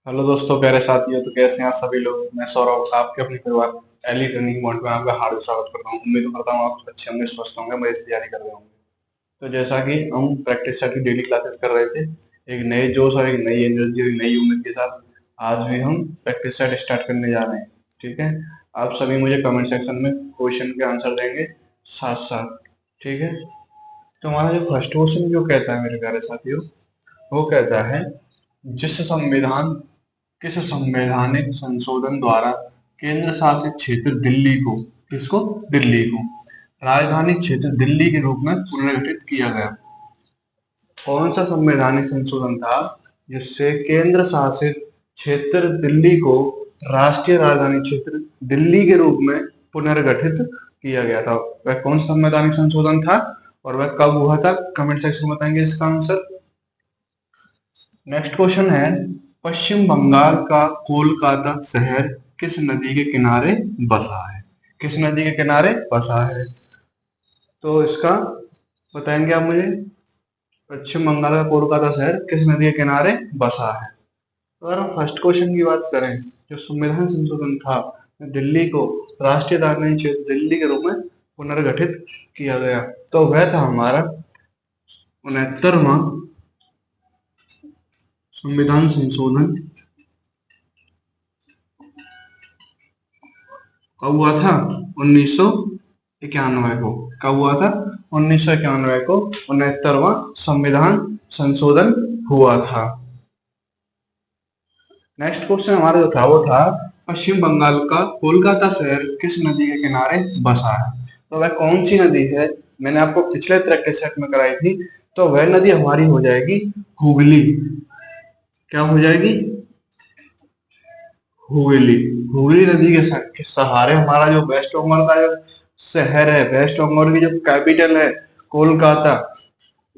Hello दोस्तों, प्यारे साथियों। तो कैसे हैं आप सभी लोग। मैं सौरभ आपके अपने परिवार एली ट्रेनिंग पॉइंट में आपका हार्दिक स्वागत करता हूं। उम्मीद करता हूं आप अच्छे होंगे, स्वस्थ होंगे, मजे से तैयारी कर रहे होंगे। तो जैसा कि हम प्रैक्टिस सेट की डेली क्लासेस कर रहे थे, एक नए जोश और एक नई एनर्जी और नई उम्मीद के साथ आज भी हम प्रैक्टिस सेट स्टार्ट करने जा रहे हैं। ठीक है, आप सभी मुझे कमेंट सेक्शन में क्वेश्चन के आंसर देंगे साथ साथ। ठीक है, तो हमारा जो फर्स्ट क्वेश्चन जो कहता है मेरे प्यारे साथियों, वो कहता है जिस संविधान किस संवैधानिक संशोधन द्वारा केंद्र शासित क्षेत्र दिल्ली को किसको दिल्ली को राजधानी क्षेत्र दिल्ली के रूप में पुनर्गठित किया गया। कौन सा संवैधानिक संशोधन था जिससे केंद्र शासित क्षेत्र दिल्ली को राष्ट्रीय राजधानी क्षेत्र दिल्ली के रूप में पुनर्गठित किया गया था? वह कौन सा संवैधानिक संशोधन था और वह कब हुआ था? कमेंट सेक्शन में बताएंगे इसका आंसर। नेक्स्ट क्वेश्चन है, पश्चिम बंगाल का कोलकाता शहर किस नदी के किनारे बसा है? किस नदी के किनारे बसा है? तो इसका बताएंगे आप मुझे। पश्चिम बंगाल का कोलकाता शहर किस नदी के किनारे बसा है? तो अगर हम फर्स्ट क्वेश्चन की बात करें, जो संविधान संशोधन था, दिल्ली को राष्ट्रीय राजधानी क्षेत्र दिल्ली के रूप में पुनर्गठित किया गया, तो वह था हमारा 69वां संविधान संशोधन। कब हुआ था? 1991 को। कब हुआ था? 1991 को 69वां संविधान संशोधन हुआ था। नेक्स्ट क्वेश्चन हमारा जो था वो था, पश्चिम बंगाल का कोलकाता शहर किस नदी के किनारे बसा है? तो वह कौन सी नदी है? मैंने आपको पिछले प्रैक्टिस सेट में कराई थी। तो वह नदी हमारी हो जाएगी हुगली। क्या हो जाएगी? हुगली। हुगली नदी के सहारे हमारा जो वेस्ट बंगाल का जो शहर है, वेस्ट बंगाल की जो कैपिटल है कोलकाता,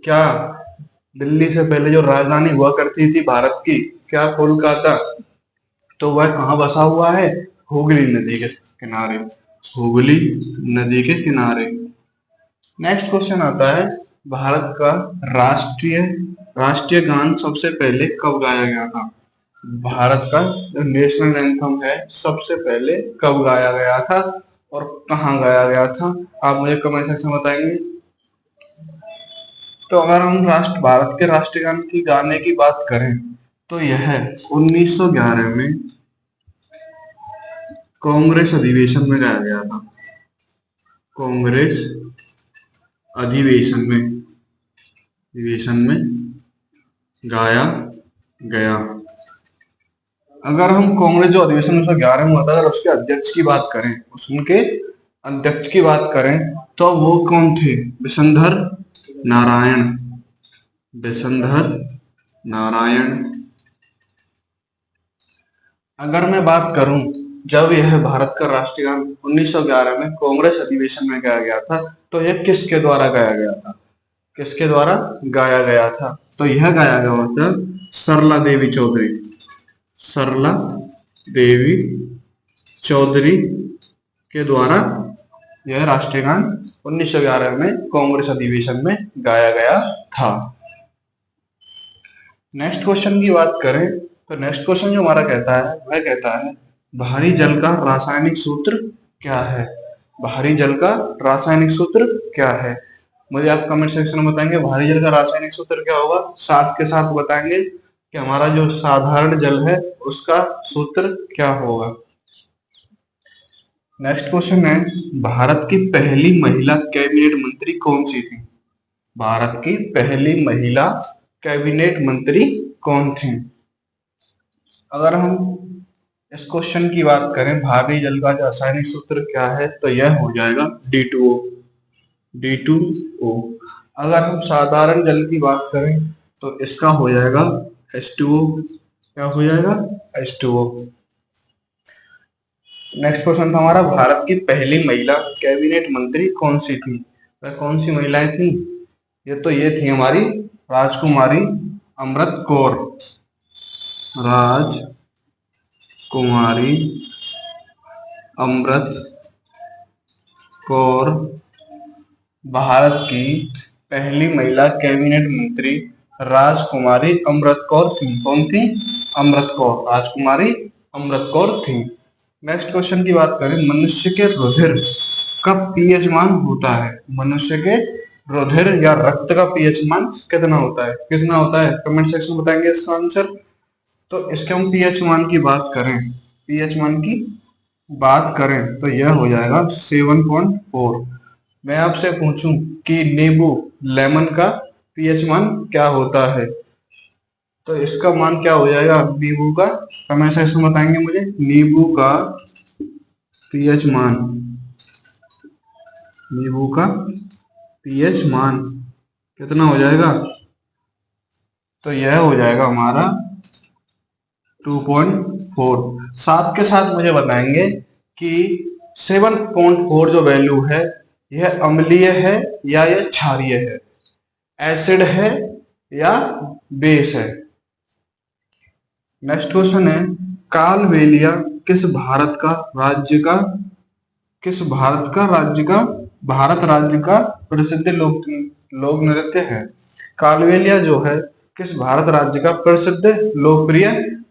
क्या दिल्ली से पहले जो राजधानी हुआ करती थी भारत की, क्या कोलकाता, तो वह कहाँ बसा हुआ है? हुगली नदी के किनारे। हुगली नदी के किनारे। नेक्स्ट क्वेश्चन आता है, भारत का राष्ट्रीय राष्ट्रीय गान सबसे पहले कब गाया गया था? भारत का जो नेशनल एंथम है सबसे पहले कब गाया गया था और कहाँ गाया गया था? आप मुझे कमेंट सेक्शन में बताएंगे। तो अगर हम भारत के राष्ट्रीय गान की गाने की बात करें, तो यह 1911 में कांग्रेस अधिवेशन में गाया गया था। कांग्रेस अधिवेशन में गाया गया। अगर हम कांग्रेस जो अधिवेशन 1911 में हुआ था, अगर उसके अध्यक्ष की बात करें, उनके अध्यक्ष की बात करें, तो वो कौन थे? विशंधर नारायण। विशंधर नारायण। अगर मैं बात करूं, जब यह भारत का राष्ट्रीय गान 1911 में कांग्रेस अधिवेशन में गाया गया था, तो यह किसके द्वारा गाया गया था? किसके द्वारा गाया गया था? तो यह गाया गया था सरला देवी चौधरी। सरला देवी चौधरी के द्वारा यह राष्ट्रीय गान 1911 में कांग्रेस अधिवेशन में गाया गया था। नेक्स्ट क्वेश्चन की बात करें, तो नेक्स्ट क्वेश्चन जो हमारा कहता है वह कहता है, भारी जल का रासायनिक सूत्र क्या है? भारी जल का रासायनिक सूत्र क्या है? मुझे आप कमेंट सेक्शन में बताएंगे भारी जल का रासायनिक सूत्र क्या होगा। साथ के साथ बताएंगे कि हमारा जो साधारण जल है उसका सूत्र क्या होगा। नेक्स्ट क्वेश्चन है, भारत की पहली महिला कैबिनेट मंत्री कौन सी थी? भारत की पहली महिला कैबिनेट मंत्री कौन थी? अगर हम इस क्वेश्चन की बात करें, भारी जल का रासायनिक सूत्र क्या है, तो यह हो जाएगा D2O। D2O। अगर हम साधारण जल की बात करें, तो इसका हो जाएगा H2O। क्या हो जाएगा? H2O। नेक्स्ट क्वेश्चन था हमारा, भारत की पहली महिला कैबिनेट मंत्री कौन सी थी? वह कौन सी महिलाएं थी? ये थी हमारी राजकुमारी अमृत कौर। राजकुमारी अमृत कौर भारत की पहली महिला कैबिनेट मंत्री राजकुमारी अमृत कौर थी। कौन थी? अमृत कौर, राजकुमारी अमृत कौर थी। नेक्स्ट क्वेश्चन की बात करें, मनुष्य के रुधिर का पीएच मान होता है, मनुष्य के रुधिर या रक्त का पीएच मान कितना होता है, कितना होता है, कमेंट सेक्शन में बताएंगे इसका आंसर। तो इसके हम पीएच मान की बात करें, पीएच मान की बात करें तो यह हो जाएगा 7.4। मैं आपसे पूछूं कि नींबू लेमन का पीएच मान क्या होता है, तो इसका मान क्या हो जाएगा नींबू का, कमेंट सेक्शन में बताएंगे मुझे। नींबू का पीएच मान, नींबू का पीएच मान कितना हो जाएगा, तो यह हो जाएगा हमारा 2.4। साथ के साथ मुझे बताएंगे कि 7.4 जो वैल्यू है यह अम्लीय है या यह क्षारीय है, एसिड है या बेस है। नेक्स्ट क्वेश्चन है, कालबेलिया किस भारत राज्य का प्रसिद्ध लोक नृत्य है। कालबेलिया जो है किस भारत राज्य का प्रसिद्ध लोकप्रिय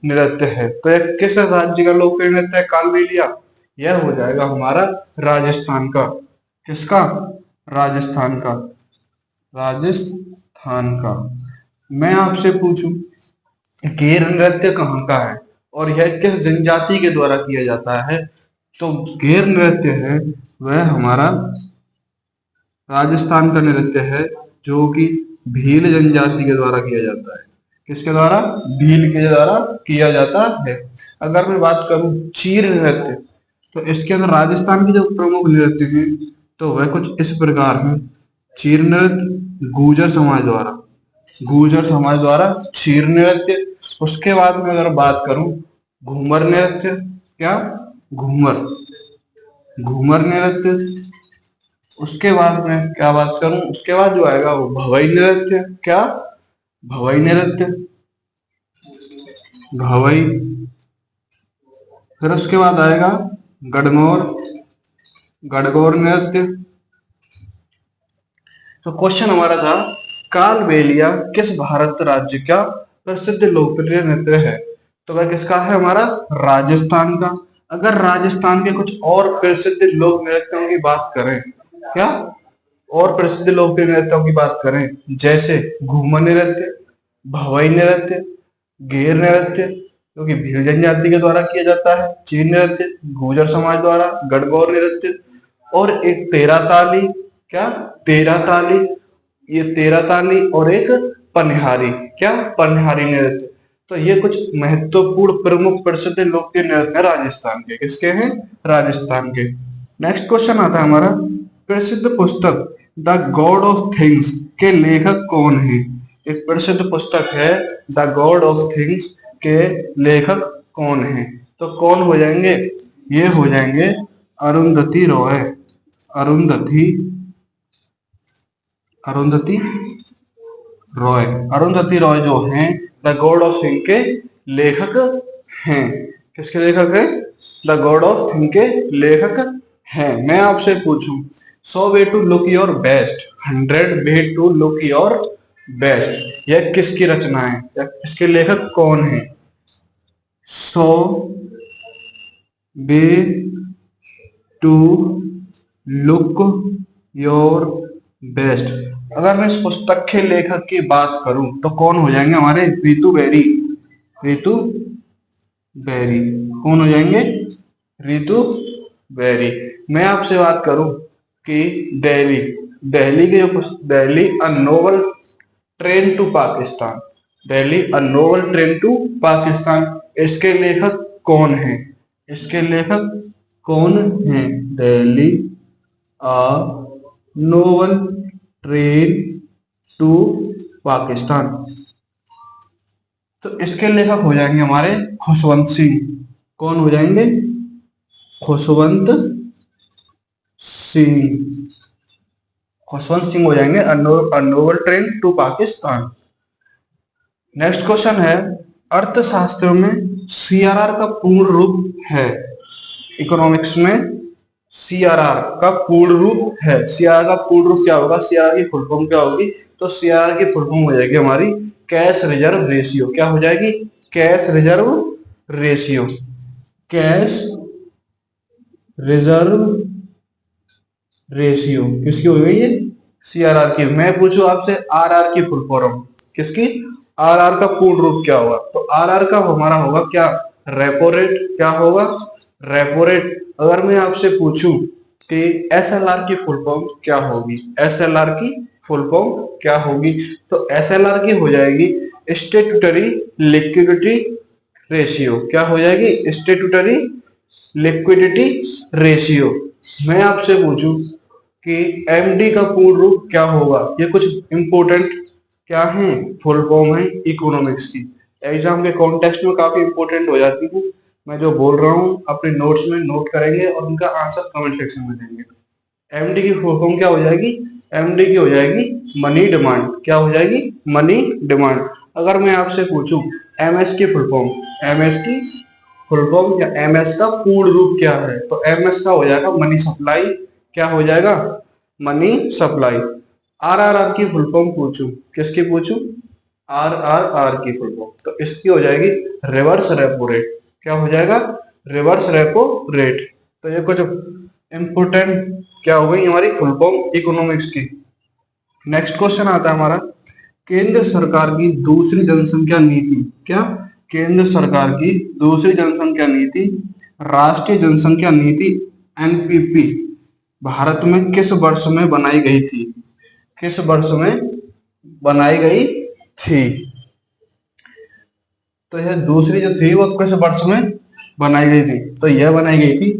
नृत्य है, तो यह किस राज्य का लोकप्रिय नृत्य है कालबेलिया, यह हो जाएगा हमारा राजस्थान का। किसका, राजस्थान का, राजस्थान का। मैं आपसे पूछूं घेर नृत्य कहाँ का है और यह किस जनजाति के द्वारा किया जाता है, तो घेर नृत्य है वह हमारा राजस्थान का नृत्य है जो कि भील जनजाति के द्वारा किया जाता है। किसके द्वारा, भील के द्वारा किया जाता है। अगर मैं बात करूं चीर नृत्य, तो इसके अंदर राजस्थान की जो प्रमुख नृत्य हैं तो वह कुछ इस प्रकार हैं। चीर नृत्य गुर्जर समाज द्वारा चीर नृत्य। उसके बाद में अगर बात करूं घूमर नृत्य, क्या, घूमर नृत्य। उसके बाद में क्या बात करूं, उसके बाद जो आएगा वो भवई नृत्य, क्या, भवई नृत्य, भवई। फिर उसके बाद आएगा गणगौर नृत्य। तो क्वेश्चन हमारा था कालबेलिया किस भारत राज्य का प्रसिद्ध लोकप्रिय नृत्य है, तो वह किसका है, हमारा राजस्थान का। अगर राजस्थान के कुछ और प्रसिद्ध लोक नृत्यों की बात करें, क्या, और प्रसिद्ध लोकप्रिय नृत्यों की बात करें, जैसे घूमर नृत्य, भवई नृत्य, घेर नृत्य जो कि भील जनजाति के द्वारा किया जाता है, चीर नृत्य गुर्जर समाज द्वारा, गणगौर नृत्य, और एक तेरा ताली, क्या, तेरा ताली, ये तेरा ताली, और एक पनिहारी, क्या, पनिहारी नृत्य। तो ये कुछ महत्वपूर्ण प्रमुख प्रसिद्ध लोकप्रिय नृत्य राजस्थान के, किसके हैं, राजस्थान के। नेक्स्ट क्वेश्चन आता है हमारा, प्रसिद्ध पुस्तक द गॉड ऑफ थिंग्स के लेखक कौन है। एक प्रसिद्ध पुस्तक है द गॉड ऑफ थिंग्स के लेखक कौन है, तो कौन हो जाएंगे, ये हो जाएंगे अरुंधति रॉय, अरुंधति रॉय जो हैं द गॉड ऑफ थिंग के लेखक हैं। किसके लेखक है, द गॉड ऑफ थिंग के लेखक हैं। मैं आपसे पूछूं 100 way to look your best, 100 way to look your best, यह किसकी रचना है, इसके लेखक कौन है। 100 way to look your best. अगर मैं इस पुस्तक के लेखक की बात करूं तो कौन हो जाएंगे हमारे, रितु बेरी, कौन हो जाएंगे, रितु बेरी। मैं आपसे बात करूं कि दिल्ली के जो Delhi a novel train to Pakistan, Delhi a novel train to Pakistan, इसके लेखक कौन हैं, इसके लेखक कौन हैं, Delhi a novel train to Pakistan. तो इसके लेखक हो जाएंगे हमारे खुशवंत सिंह। कौन हो जाएंगे, खुशवंत सिंह हो जाएंगे a novel train to Pakistan. Next question है, अर्थशास्त्र में सीआरआर का पूर्ण रूप है, इकोनॉमिक्स में सीआरआर का पूर्ण रूप है, सीआरआर का पूर्ण रूप क्या होगा, सीआरआर की फुल फॉर्म क्या होगी, तो सीआरआर की फुल फॉर्म हो जाएगी हमारी कैश रिजर्व रेशियो, क्या हो जाएगी, cash reserve ratio, cash reserve ratio किसकी हो गई ये? सीआरआर की। मैं पूछूं आपसे आरआर की फुल फॉर्म किसकी? आरआर का पूर्ण रूप क्या होगा? तो आरआर का हमारा होगा क्या? Repo rate. क्या होगा? Repo rate. अगर मैं आपसे पूछूं कि एसएलआर की फुल फॉर्म क्या होगी, एसएलआर की फुल फॉर्म क्या होगी, तो एसएलआर की हो जाएगी स्टेट्यूटरी लिक्विडिटी रेशियो। क्या हो जाएगी? Statutory liquidity ratio. मैं आपसे पूछूं कि एमडी का पूर्ण रूप क्या होगा, ये कुछ इंपोर्टेंट क्या है? फुल फॉर्म है इकोनॉमिक्स की। एग्जाम के कॉन्टेक्स्ट में काफी इंपोर्टेंट हो जाती है। मैं जो बोल रहा हूँ अपने नोट्स में नोट करेंगे और उनका आंसर कमेंट सेक्शन में देंगे। एमडी की फुल फॉर्म क्या हो जाएगी? एमडी की हो जाएगी मनी डिमांड। क्या हो जाएगी? Money demand. अगर मैं आपसे पूछूं एमएस की फुल फॉर्म, एमएस की फुल फॉर्म या एमएस का पूर्ण रूप क्या है, तो एमएस का हो जाएगा मनी सप्लाई। क्या हो जाएगा? Money supply. आरआरआर की फुल फॉर्म पूछूं, किसकी पूछूं? आरआरआर की फुल फॉर्म, तो इसकी हो जाएगी रिवर्स रेपो रेट। क्या हो जाएगा? Reverse repo rate. तो ये कुछ इंपोर्टेंट क्या हो गई हमारी फुल फॉर्म इकोनॉमिक्स की। नेक्स्ट क्वेश्चन आता है हमारा, केंद्र सरकार की दूसरी जनसंख्या नीति। क्या? केंद्र सरकार की दूसरी जनसंख्या नीति, राष्ट्रीय जनसंख्या नीति एनपीपी भारत में किस वर्ष में बनाई गई थी? किस वर्ष में बनाई गई थी? तो यह दूसरी जो थी वो किस वर्ष में बनाई गई थी? तो यह बनाई गई थी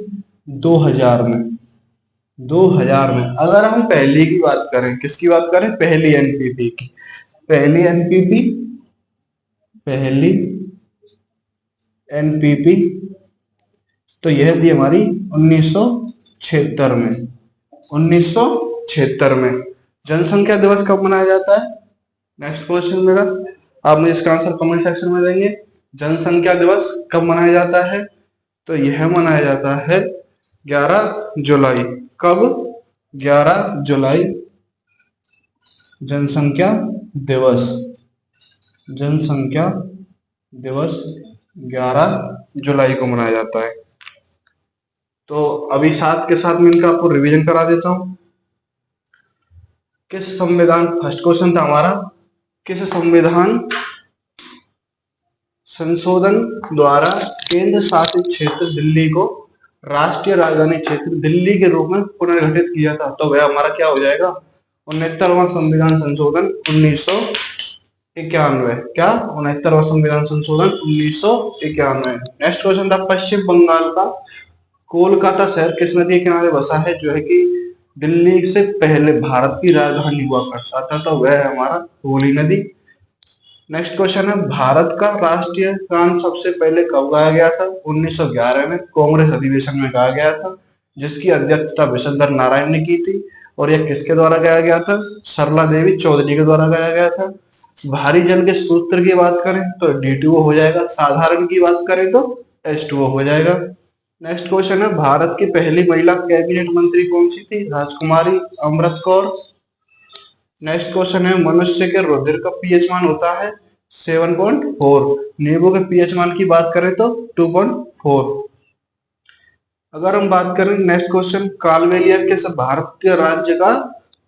2000 में। 2000 में। अगर हम पहली की बात करें, किसकी बात करें? पहली एनपीपी की। पहली एनपीपी, पहली एनपीपी तो यह थी हमारी 1976 में। 1976 में। जनसंख्या दिवस कब मनाया जाता है? नेक्स्ट क्वेश्चन मेरा, आप मुझे इसका आंसर कमेंट सेक्शन में देंगे। जनसंख्या दिवस कब मनाया जाता है? तो यह मनाया जाता है 11 जुलाई। कब? 11 जुलाई जनसंख्या दिवस। जनसंख्या दिवस 11 जुलाई को मनाया जाता है। तो अभी साथ के साथ मैं इनका आपको रिवीजन करा देता हूं। किस संविधान, फर्स्ट क्वेश्चन था हमारा, किस संविधान संशोधन द्वारा केंद्र शासित क्षेत्र दिल्ली को राष्ट्रीय राजधानी क्षेत्र दिल्ली के रूप में पुनर्गठित किया था? तो वह हमारा क्या हो जाएगा? 69वां संविधान संशोधन 1991। क्या? 69वां संविधान संशोधन 1991। नेक्स्ट क्वेश्चन था, पश्चिम बंगाल का कोलकाता शहर किस नदी के किनारे बसा है, जो है कि दिल्ली से पहले भारत की राजधानी हुआ करता था? तो वह है हमारा हुगली नदी। नेक्स्ट क्वेश्चन है, भारत का राष्ट्रीय गान सबसे पहले कब गाया गया था? 1911 में कांग्रेस अधिवेशन में गाया गया था, जिसकी अध्यक्षता विशंधर नारायण ने की थी। और यह किसके द्वारा गाया गया था? सरला देवी चौधरी के द्वारा गाया गया था। भारी जल के सूत्र की बात करें तो D2O हो जाएगा, साधारण की बात करें तो H2O हो जाएगा। नेक्स्ट क्वेश्चन है, भारत की पहली महिला कैबिनेट मंत्री कौन सी थी? राजकुमारी अमृत कौर। नेक्स्ट क्वेश्चन है, मनुष्य के रुधिर का पीएच मान होता है 7.4। नींबू के पीएच मान की बात करें तो 2.4। अगर हम बात करें नेक्स्ट क्वेश्चन, कालबेलिया किस भारतीय राज्य का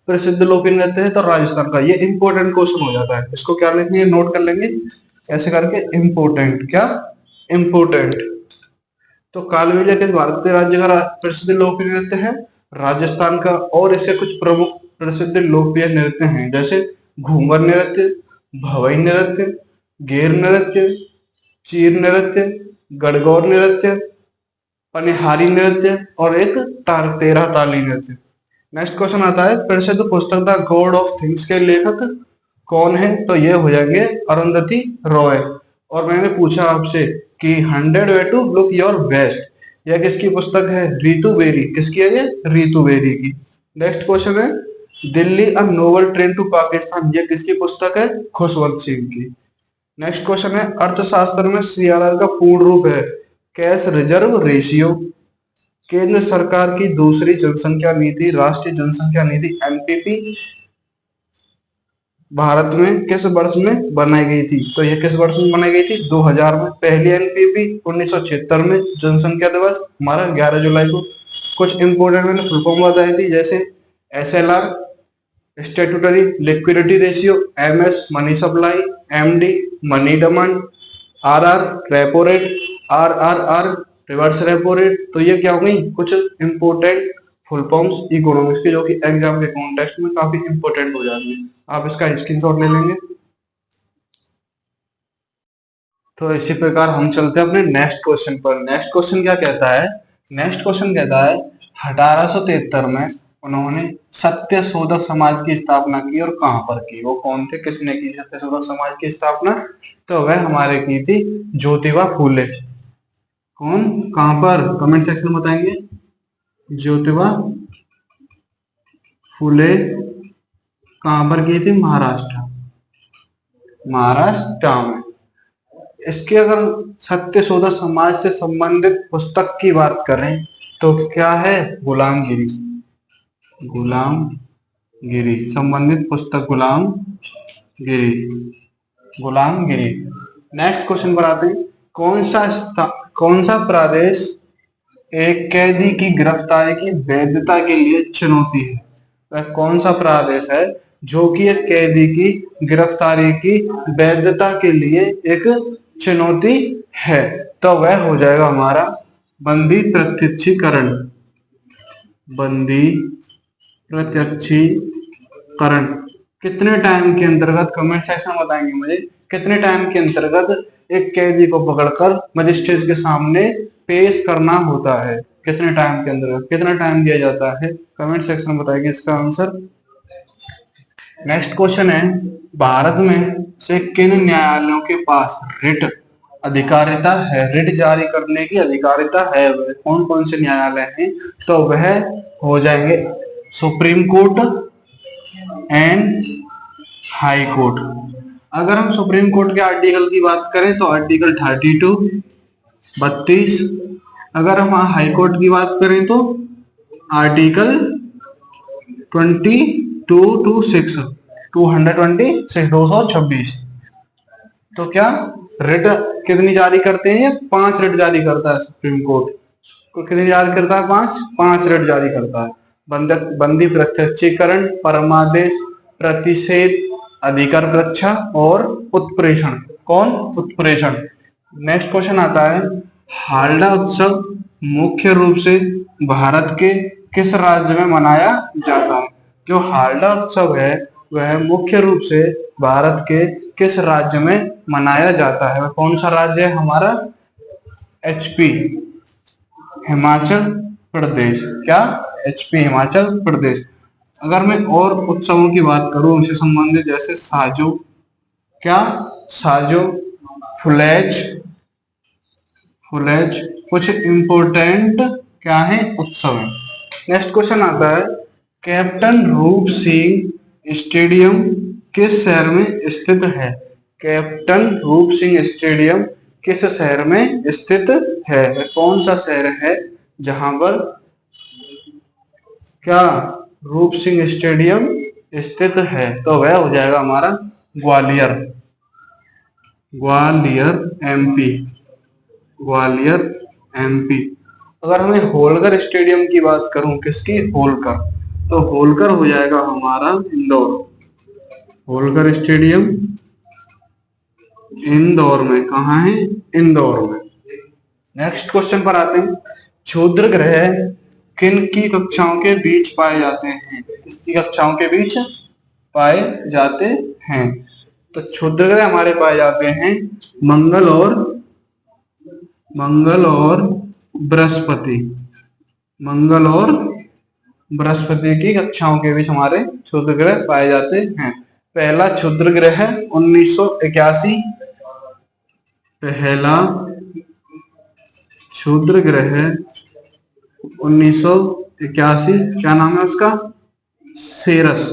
प्रसिद्ध लोक नृत्य है? तो राजस्थान का। ये इंपॉर्टेंट क्वेश्चन हो जाता है, इसको क्या लिखेंगे? नोट कर लेंगे ऐसे करके, इंपोर्टेंट। क्या? इंपोर्टेंट। तो कालबेलिया किस भारतीय राज्य का प्रसिद्ध लोक नृत्य है? राजस्थान का। और इसके कुछ प्रमुख प्रसिद्ध लोकप्रिय नृत्य हैं, जैसे घूमर नृत्य, भवई नृत्य, घेर नृत्य, चीर नृत्य, गणगौर नृत्य, पनिहारी नृत्य और एक तेरह ताली नृत्य। नेक्स्ट क्वेश्चन आता है, प्रसिद्ध पुस्तक द गॉड ऑफ थिंग्स के लेखक कौन है? तो ये हो जाएंगे अरुंधति रॉय। और मैंने पूछा आपसे कि 100 way to look your best, यह किसकी पुस्तक है? रितु बेरी। किसकी है ये? रितु बेरी की। नेक्स्ट क्वेश्चन है, Delhi a novel train to Pakistan, यह किसकी पुस्तक है? खुशवंत सिंह की। नेक्स्ट क्वेश्चन है, अर्थशास्त्र में सीआरआर का पूर्ण रूप है कैश रिजर्व रेशियो। केंद्र सरकार की दूसरी जनसंख्या नीति, राष्ट्रीय जनसंख्या नीति एनपीपी भारत में किस वर्ष में बनाई गई थी? तो ये किस वर्ष में बनाई गई थी? 2000 में। पहली एनपीपी 1976 में। जनसंख्या दिवस हमारा 11 जुलाई को। कुछ इंपोर्टेंट मैंने फुल फॉर्म बताई थी, जैसे SLR statutory liquidity ratio, MS money supply, MD money demand, RR repo rate, RRR reverse repo rate. तो ये क्या हो गई? कुछ इंपोर्टेंट फुल फॉर्म्स इकोनॉमिक्स के, जो कि एग्जाम के कॉन्टेक्स्ट में काफी इंपोर्टेंट हो जाती है। आप इसका स्क्रीनशॉट ले लेंगे। तो इसी प्रकार हम चलते हैं अपने नेक्स्ट क्वेश्चन पर। नेक्स्ट क्वेश्चन क्या कहता है? नेक्स्ट क्वेश्चन कहता है 1873 में उन्होंने सत्य शोधक समाज की स्थापना की, और कहां पर की? वो कौन थे, किसने की सत्य शोधक समाज की स्थापना? तो वह हमारे की थी ज्योतिबा फूले। कौन, कहां पर? कमेंट सेक्शन में बताएंगे। ज्योतिबा फूले कहां पर की थी? महाराष्ट्र, महाराष्ट्र में। इसके अगर सत्य शोधक समाज से संबंधित पुस्तक की बात करें तो क्या है? गुलामगिरी, गुलामगिरी संबंधित पुस्तक, गुलामगिरी, गुलामगिरी। नेक्स्ट क्वेश्चन पर आते हैं। कौन सा प्रदेश एक कैदी की गिरफ्तारी की वैधता के लिए चुनौती है? वह कौन सा प्रदेश है जो कि एक कैदी की गिरफ्तारी की वैधता के लिए एक चुनौती है? तो वह हो जाएगा हमारा बंदी प्रत्यक्षीकरण, बंदी प्रत्यक्षीकरण। कितने टाइम के अंतर्गत? कमेंट सेक्शन में बताएंगे मुझे, कितने टाइम के अंतर्गत एक कैदी को पकड़कर मजिस्ट्रेट के सामने पेश करना होता है? कितने टाइम के अंदर, कितना टाइम दिया जाता है? कमेंट सेक्शन में बताइए इसका आंसर। नेक्स्ट क्वेश्चन है, भारत में से किन न्यायालयों के पास रिट अधिकारिता है? रिट जारी करने की अधिकारिता है, वह कौन कौन से न्यायालय हैं? तो वह हो जाएंगे supreme court and high court. अगर हम सुप्रीम कोर्ट के आर्टिकल की बात करें तो आर्टिकल 32, 32। अगर हम हाई कोर्ट की बात करें तो आर्टिकल 226, 226। तो क्या रिट कितनी जारी करते हैं? 5 रिट जारी करता है सुप्रीम कोर्ट। तो कितनी जारी करता है? 5 रिट जारी करता है। बंदी प्रत्यक्षीकरण, परमादेश, प्रतिषेध, अधिकार रक्षा और उत्प्रेषण। कौन? उत्प्रेषण। नेक्स्ट क्वेश्चन आता है, हालडा उत्सव मुख्य रूप से भारत के किस राज्य में मनाया जाता है? जो हालडा उत्सव है वह मुख्य रूप से भारत के किस राज्य में मनाया जाता है? वह कौन सा राज्य है हमारा? एचपी, हिमाचल प्रदेश। क्या? एचपी, हिमाचल प्रदेश। अगर मैं और उत्सवों की बात करूं उनसे संबंधित, जैसे साजो, क्या? साजो, फुलेज, फुलेज कुछ इंपोर्टेंट क्या है? उत्सव है। नेक्स्ट क्वेश्चन आता है, कैप्टन रूप सिंह स्टेडियम किस शहर में स्थित है? कैप्टन रूप सिंह स्टेडियम किस शहर में स्थित है? कौन सा शहर है जहां पर क्या रूप सिंह स्टेडियम स्थित है? तो वह हो जाएगा हमारा ग्वालियर, ग्वालियर एमपी, ग्वालियर एमपी। अगर मैं होलकर स्टेडियम की बात करूं, किसकी? होलकर, तो होलकर हो जाएगा हमारा इंदौर, होलकर स्टेडियम इंदौर में। कहाँ है? इंदौर में। नेक्स्ट क्वेश्चन पर आते हैं, क्षुद्र ग्रह किन की कक्षाओं के बीच पाए जाते हैं? किसकी कक्षाओं के बीच पाए जाते हैं? तो क्षुद्र ग्रह हमारे पाए जाते हैं मंगल और बृहस्पति, मंगल और बृहस्पति की कक्षाओं के बीच हमारे क्षुद्र ग्रह पाए जाते हैं। पहला क्षुद्र ग्रह 1981, पहला क्षुद्र ग्रह 1981, क्या नाम है उसका? सेरस।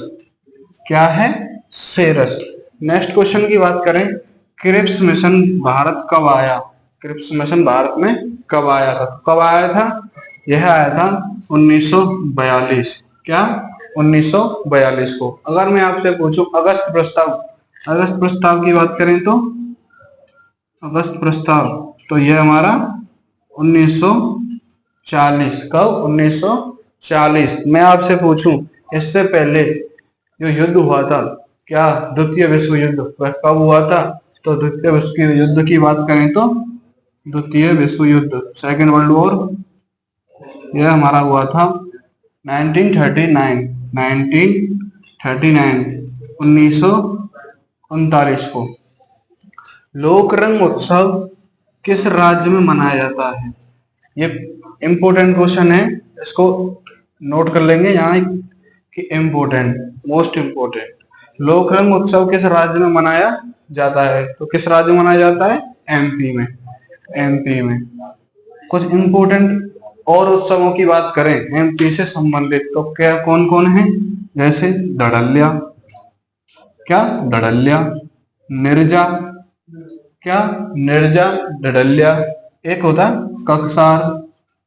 क्या है? सेरस। नेक्स्ट क्वेश्चन की बात करें, क्रिप्स मिशन भारत कब आया? क्रिप्स मिशन भारत में कब आया था? कब आया था? यह आया था 1942। क्या? 1942 को। अगर मैं आपसे पूछूं अगस्त प्रस्ताव की बात करें तो अगस्त प्रस्ताव तो यह हमारा 1940। कब? 1940। मैं आपसे पूछूं इससे पहले जो युद्ध हुआ था, क्या द्वितीय विश्व युद्ध, वह कब हुआ था? तो द्वितीय विश्व युद्ध की बात करें तो द्वितीय विश्व युद्ध, सेकेंड वर्ल्ड वॉर, यह हमारा हुआ था 1939 1939 को। लोक रंग उत्सव किस राज्य में मनाया जाता है? ये इंपॉर्टेंट क्वेश्चन है, इसको नोट कर लेंगे यहाँ कि इम्पोर्टेंट, मोस्ट इम्पोर्टेंट। लोक रंग उत्सव किस राज्य में मनाया जाता है? तो किस राज्य में मनाया जाता है? एमपी में। एमपी में। कुछ इम्पोर्टेंट और उत्सवों की बात करें एमपी से संबंधित तो क्या कौन कौन है? जैसे धड़ल्ल्या, क्या धड़ल्ल्या, निर्जा, क्या निर्जा, धड़ल्ल्या, एक होता ककसार।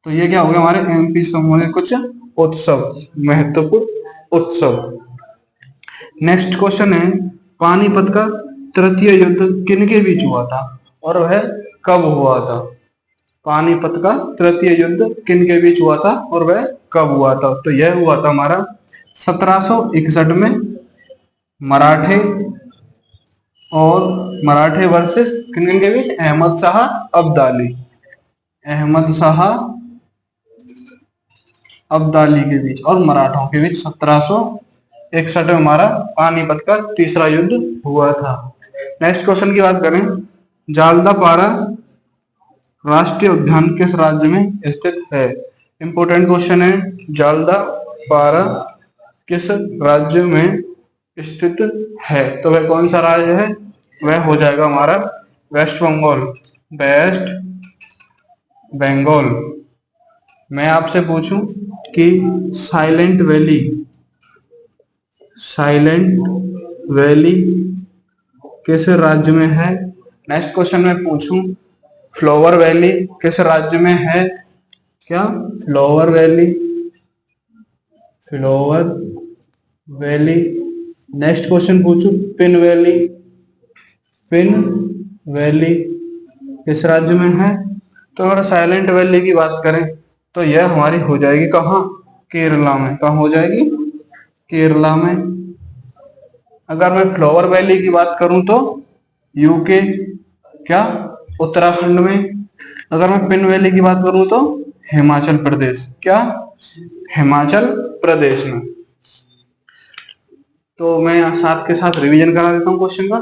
तो ये क्या हो गया हमारे एमपी संबंधित कुछ उत्सव, महत्वपूर्ण उत्सव। नेक्स्ट क्वेश्चन है पानीपत का तृतीय युद्ध किनके बीच हुआ था और वह कब हुआ था? पानीपत का तृतीय युद्ध किनके बीच हुआ था और वह कब हुआ था? तो यह हुआ था हमारा 1761 में मराठे वर्सेस किन के बीच? अहमद शाह अब्दाली, अहमद शाह अब्दाली के बीच और मराठों के बीच 1761 में हमारा पानीपत का तीसरा युद्ध हुआ था। नेक्स्ट क्वेश्चन की बात करें, जालदापारा राष्ट्रीय उद्यान किस राज्य में स्थित है? इंपोर्टेंट क्वेश्चन है, जालदापारा किस राज्य में स्थित है? तो वह कौन सा राज्य है? वह हो जाएगा हमारा वेस्ट बंगाल, वेस्ट बंगाल। मैं आपसे पूछूं कि साइलेंट वैली किस राज्य में है? नेक्स्ट क्वेश्चन में पूछूं फ्लावर वैली किस राज्य में है? क्या? Flower valley. नेक्स्ट क्वेश्चन पूछूं पिन वैली किस राज्य में है? तो अगर साइलेंट वैली की बात करें तो यह हमारी हो जाएगी कहाँ? केरला में। कहाँ हो जाएगी? केरला में। अगर मैं फ्लावर वैली की बात करूं तो यूके, क्या? उत्तराखंड में। अगर मैं पिन वैली की बात करूं तो हिमाचल प्रदेश, क्या? हिमाचल प्रदेश में। तो मैं साथ के साथ रिवीजन करा देता हूं क्वेश्चन का।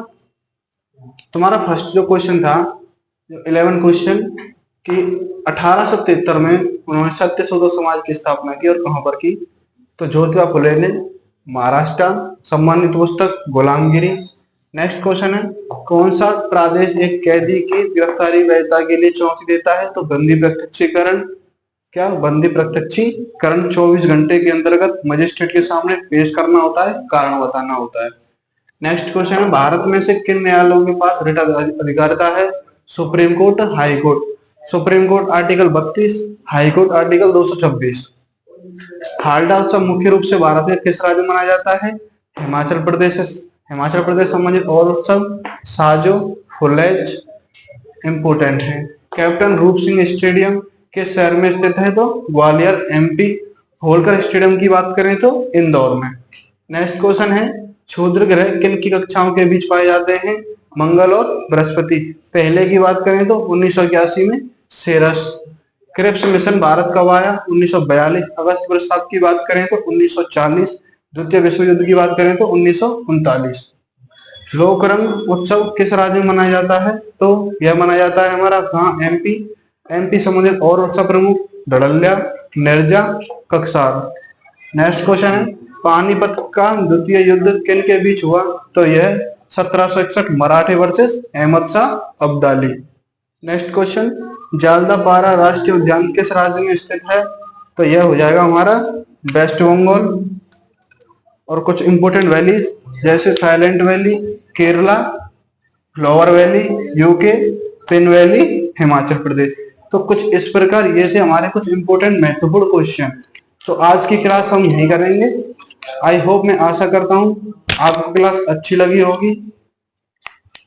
तुम्हारा फर्स्ट जो क्वेश्चन था, जो 11 क्वेश्चन कि 1873 में उन्होंने सत्य शोधक समाज की स्थापना की और कहां पर की? तो ज्योतिबा फुले ने महाराष्ट्र। सम्मानित पुस्तक गुलामगिरी। नेक्स्ट क्वेश्चन है कौन सा प्रदेश एक कैदी की गिरफ्तारी वैधता के लिए चुनौती देता है? तो बंदी प्रत्यक्षीकरण, क्या? बंदी प्रत्यक्षीकरण 24 घंटे के अंतर्गत मजिस्ट्रेट के सामने पेश करना होता है, कारण बताना होता है। नेक्स्ट क्वेश्चन है भारत में से किन न्यायालयों के पास रिट अधिकारिता है? Supreme court, high court. Supreme court article 32, high court article 226। Halda उत्सव मुख्य रूप से भारत में किस राज्य में मनाया जाता है? हिमाचल प्रदेश। हिमाचल प्रदेश संबंधित और उत्सव साजो फुलेज इंपोर्टेंट है। कैप्टन रूप सिंह स्टेडियम किस शहर में स्थित है? तो ग्वालियर, एमपी। होलकर स्टेडियम की बात करें तो इंदौर में। नेक्स्ट क्वेश्चन है क्षुद्र ग्रह किन की कक्षाओं के बीच पाए जाते हैं? मंगल और बृहस्पति। पहले की बात करें तो 1981 में सेरस। क्रिप्स मिशन भारत कब आया? 1942। अगस्त प्रस्ताव की बात करें तो 1940। द्वितीय विश्व युद्ध की बात करें तो 1939। लोक रंग उत्सव किस राज्य में मनाया जाता है? तो यह मनाया जाता है हमारा कहाँ? एमपी। एमपी संबंधित और उत्सव प्रमुख धड़ल्ल्या, निर्जा, ककसार। नेक्स्ट क्वेश्चन है पानीपत का द्वितीय युद्ध किन के बीच हुआ? तो यह 1761 मराठे versus Ahmad Shah Abdali. Next question Jaldapara राष्ट्रीय उद्यान किस राज्य में स्थित है? तो यह हो जाएगा हमारा वेस्ट बंगाल। और कुछ इंपोर्टेंट वैलीज जैसे साइलेंट वैली केरला, फ्लावर वैली यूके, पिन वैली हिमाचल प्रदेश। तो कुछ इस प्रकार ये थे हमारे कुछ इंपोर्टेंट महत्वपूर्ण क्वेश्चन। तो आज की क्लास हम यही करेंगे। आई होप, मैं आशा करता हूँ आपको क्लास अच्छी लगी होगी।